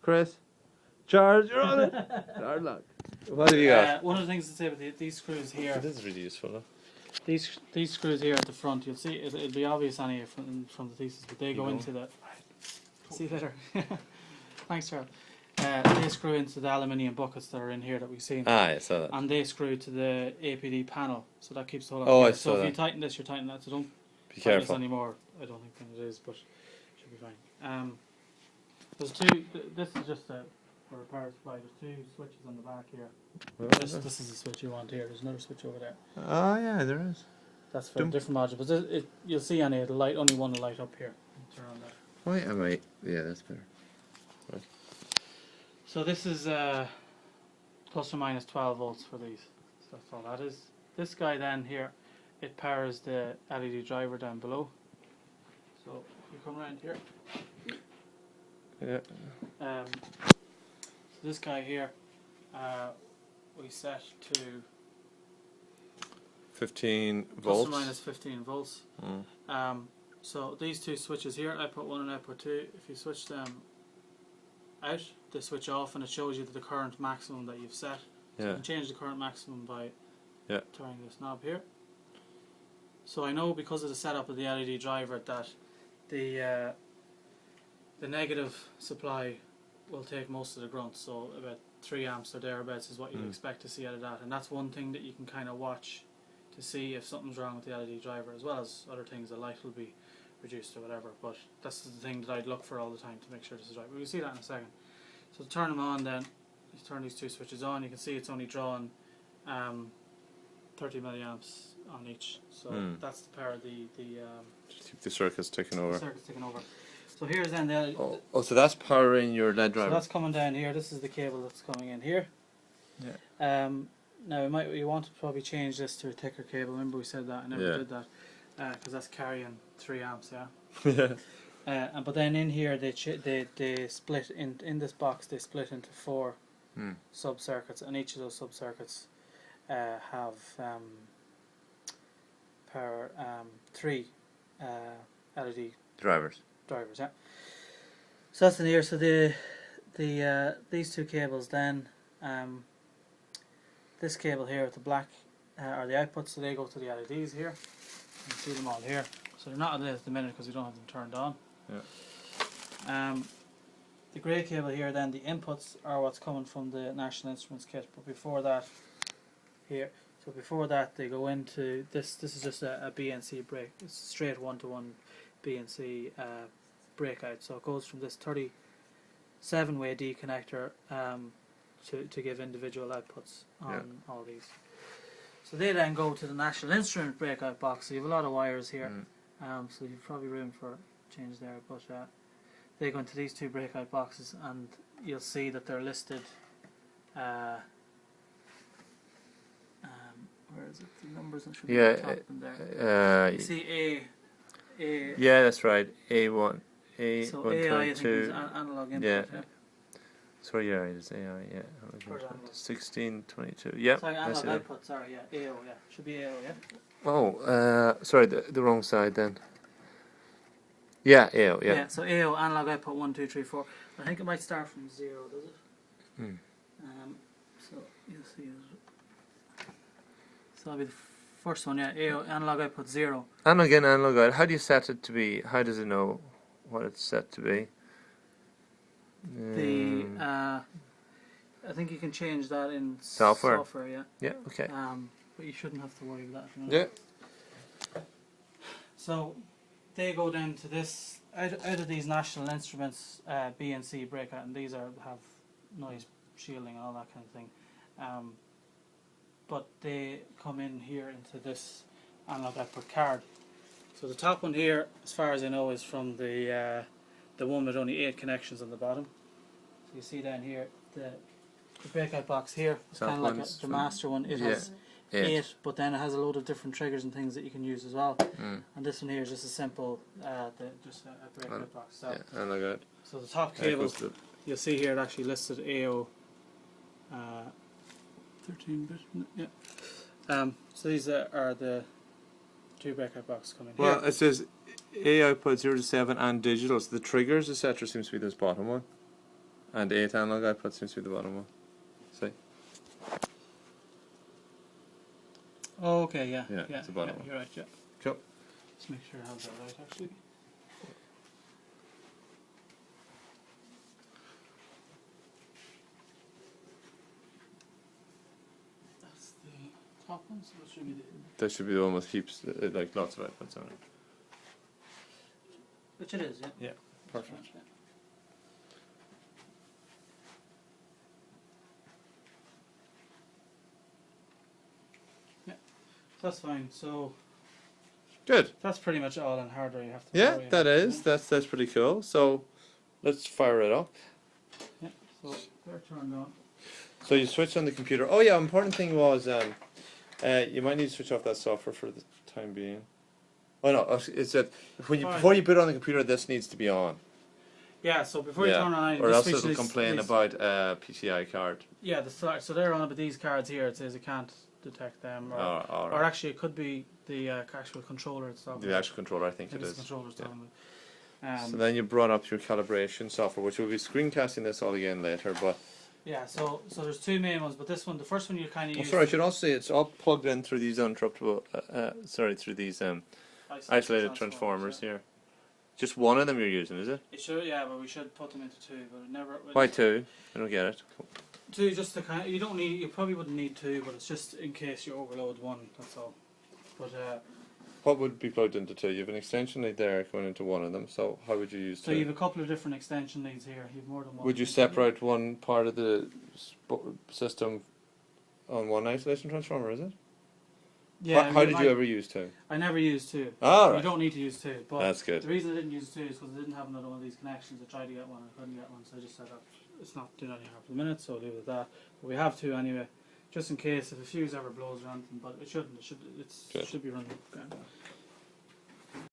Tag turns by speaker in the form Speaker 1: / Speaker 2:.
Speaker 1: Chris, Charge, you're on it. Hard luck. What have you got?
Speaker 2: One of the things to say about these screws here.
Speaker 1: This is really useful, though.
Speaker 2: These screws here at the front, you'll see it'll be obvious on here from the thesis, but they go into the. See you later. Thanks, Charles. They screw into the aluminium buckets that are in here that we've seen.
Speaker 1: Ah, I saw that.
Speaker 2: And they screw to the APD panel, so that keeps the whole.
Speaker 1: Oh, I saw
Speaker 2: so
Speaker 1: that.
Speaker 2: if you tighten this, you're tightening that. So don't
Speaker 1: be
Speaker 2: tighten
Speaker 1: careful
Speaker 2: this anymore. I don't think it is, but it should be fine. There's two. This is just for a power supply. There's two switches on the back here. This is the switch you want here. There's another switch over there.
Speaker 1: Oh yeah, there is.
Speaker 2: That's for a different module, but you'll see on it, only one will light up here. Turn on that.
Speaker 1: Oh yeah, right. Yeah, that's better. Right.
Speaker 2: So this is plus or minus 12 volts for these. So that's all that is. This guy then here, it powers the LED driver down below. So you come around here.
Speaker 1: Yeah.
Speaker 2: So this guy here, we set to
Speaker 1: 15 volts.
Speaker 2: plus or minus 15 volts.
Speaker 1: Mm.
Speaker 2: So these two switches here, output 1 and output 2, if you switch them out, they switch off and it shows you the current maximum that you've set. So you can change the current maximum by turning this knob here. So I know because of the setup of the LED driver that the negative supply will take most of the grunt, so about 3 amps or thereabouts is what you'd expect to see out of that, and that's one thing that you can kind of watch to see if something's wrong with the LED driver, as well as other things. The light will be reduced or whatever, but that's the thing that I'd look for all the time to make sure this is right. But we'll see that in a second. So to turn them on then, you turn these two switches on, you can see it's only drawing 30 milliamps on each, so that's the power of
Speaker 1: the circuit's taking over.
Speaker 2: The circuit's taking over. So here's then the
Speaker 1: so that's powering your LED driver.
Speaker 2: So that's coming down here. This is the cable that's coming in here.
Speaker 1: Yeah.
Speaker 2: Now you want to probably change this to a thicker cable. Remember we said that. I never did that because that's carrying 3 amps. Yeah. Yeah. But then in here they split in this box. They split into 4 sub circuits, and each of those sub circuits have power 3 LED
Speaker 1: drivers.
Speaker 2: Yeah. So that's in here. So these two cables then, this cable here with the black are the outputs, so they go to the LEDs here. You can see them all here. So they're not on at the minute because we don't have them turned on. Yeah. The grey cable here then, the inputs are what's coming from the National Instruments kit. But before that, here. So before that they go into this. This is just a BNC break. It's straight 1-to-1 BNC breakout. So it goes from this 37-way D connector to give individual outputs on all these. So they then go to the National Instrument breakout box. So you have a lot of wires here. So you've probably room for change there, but they go into these two breakout boxes, and you'll see that they're listed. Where is it? The numbers should be at the top in there. You see A.
Speaker 1: Yeah, that's right. A1, A122.
Speaker 2: So AI, I think, is analog input.
Speaker 1: Yeah. Sorry, yeah, it's AI. Yeah. 1622. Yeah.
Speaker 2: Sorry, analog output. Sorry, yeah. AO. Yeah, should be AO. Yeah.
Speaker 1: Oh, sorry, the wrong side then. Yeah, AO. Yeah.
Speaker 2: Yeah. So AO analog output 1, 2, 3, 4. I think it might start from 0, does it? So you'll see it. So that'll be the first one, yeah. AO analog output 0.
Speaker 1: And again, analog out. How do you set it to be? How does it know what it's set to be?
Speaker 2: I think you can change that in
Speaker 1: software.
Speaker 2: Yeah.
Speaker 1: Yeah. Okay.
Speaker 2: But you shouldn't have to worry about that.
Speaker 1: Yeah.
Speaker 2: So they go down to this out of these National Instruments BNC breakout, and these have noise shielding and all that kind of thing. But they come in here into this analog output card. So the top one here, as far as I know, is from the one with only 8 connections on the bottom. So you see down here the breakout box here. It's kind of like the master one. It has 8, but then it has a load of different triggers and things that you can use as well. And this one here is just a simple, just a breakout box. So,
Speaker 1: analog out.
Speaker 2: So the top cable, you'll see here it actually listed AO 13-bit. Yeah. So these are the 2 breakout boxes coming here.
Speaker 1: Well, it says A output 0 to 7 and digital. So the triggers, etc. seems to be this bottom one. And 8 analog output seems to be the bottom one. See?
Speaker 2: Oh, okay, yeah.
Speaker 1: Yeah, it's the bottom one.
Speaker 2: You're right, yeah.
Speaker 1: Cool.
Speaker 2: Let's make sure I have that right, actually. That's the top one, so that should be the...
Speaker 1: That should be the one with heaps, like lots of outputs on it.
Speaker 2: Which it is, yeah.
Speaker 1: Yeah, perfect.
Speaker 2: Yeah. That's fine. So
Speaker 1: Good.
Speaker 2: that's pretty much all on hardware you have to.
Speaker 1: Yeah,
Speaker 2: worry
Speaker 1: that
Speaker 2: about,
Speaker 1: is. That's pretty cool. So let's fire it up.
Speaker 2: Yeah. So they're turned on.
Speaker 1: So you switch on the computer. Oh yeah, important thing was you might need to switch off that software for the time being. Oh no, it's that when you before you put it on the computer, this needs to be on.
Speaker 2: Yeah. So before you turn on,
Speaker 1: or else
Speaker 2: switch
Speaker 1: it'll complain about PCI card.
Speaker 2: Yeah. So they're on, but these cards here, it says it can't detect them, or
Speaker 1: Right.
Speaker 2: or actually it could be the actual controller itself.
Speaker 1: The actual controller, I think it is.
Speaker 2: The controller's talking about.
Speaker 1: So then you brought up your calibration software, which we'll be screencasting this all again later, but.
Speaker 2: Yeah, so there's two main ones, but this one, the first one you kind of use.
Speaker 1: Sorry, I should also say it's all plugged in through these uninterruptible. Through these isolated transformers here. Just one of them you're using, is it?
Speaker 2: It should, yeah, but we should put them into two, but it never.
Speaker 1: Why two? I don't get it.
Speaker 2: Two, just to kind of, you don't need, you probably wouldn't need two, but it's just in case you overload one. That's all. But
Speaker 1: what would be plugged into two? You have an extension lead there going into one of them. So how would you use two?
Speaker 2: So you have a couple of different extension leads here. You have more than one.
Speaker 1: Would you separate one part of the system on one isolation transformer? Is it?
Speaker 2: Yeah.
Speaker 1: How did you ever use two?
Speaker 2: I never used two.
Speaker 1: Oh, right.
Speaker 2: You don't need to use two. But
Speaker 1: that's good.
Speaker 2: The reason I didn't use two is because I didn't have another one of these connections. I tried to get one, I couldn't get one, so I just said it's not doing any harm for the minute, so I'll leave it at that. But we have two anyway, just in case if a fuse ever blows or anything. But it shouldn't. It should be running.